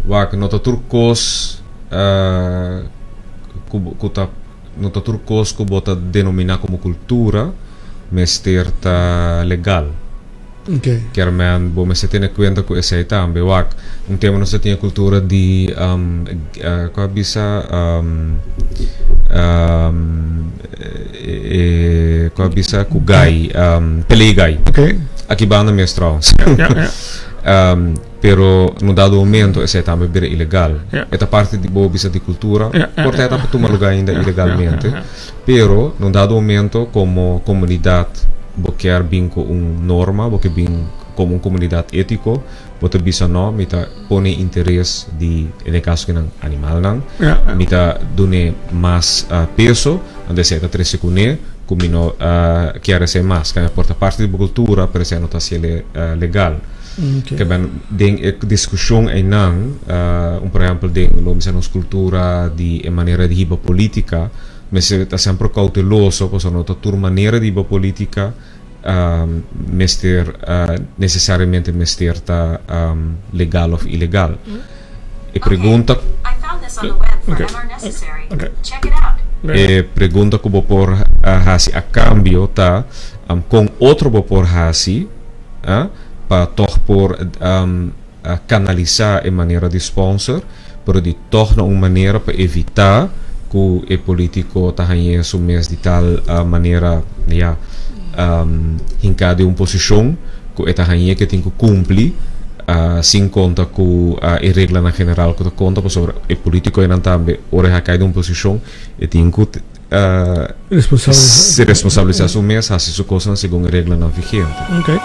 Wak nota turcos nota turcos que bota denominar como cultura, mas terta legal. Okay. Chiaramente, bom, mas você tem conta com esse aí também, wak. Tema não se tinha cultura de qual bisa qual bisa com gai, pelei gai. Okay. Aqui banda mestrão. Pero no dado momento esse também bem ilegal. Esta parte de boa bisa de cultura, porque esta para tomar lugar ainda ilegalmente. Pero no dado momento como comunidade quer bem com norma, porque bem como uma comunidade ético, você bisa não, mita pone interesse de, no caso que não animal não, mita done mais peso, onde se está 3 segundos, como não quer ser mais, que porta parte da cultura, por exemplo, está ser legal. Que ben den discussão aí não, por exemplo, den uma cultura de maneira de riba política, mas está sempre cauteloso, porque não está maneira de riba política necessariamente mestre está legal ou ilegal. E pergunta e pergunta que vou por hasi a cambio tá com outro vou por hasi para por canalizar em maneira de sponsor, para de tornar uma maneira para evitar que o político está ganhando o mês de tal maneira hincado uma posição que está ganhando que tem que cumprir sem conta com a regra na general que conta sobre o político não também ora já cai de uma posição e tem que se responsabilizar o mês, assim sua coisa segundo a regra não vigente. Okay.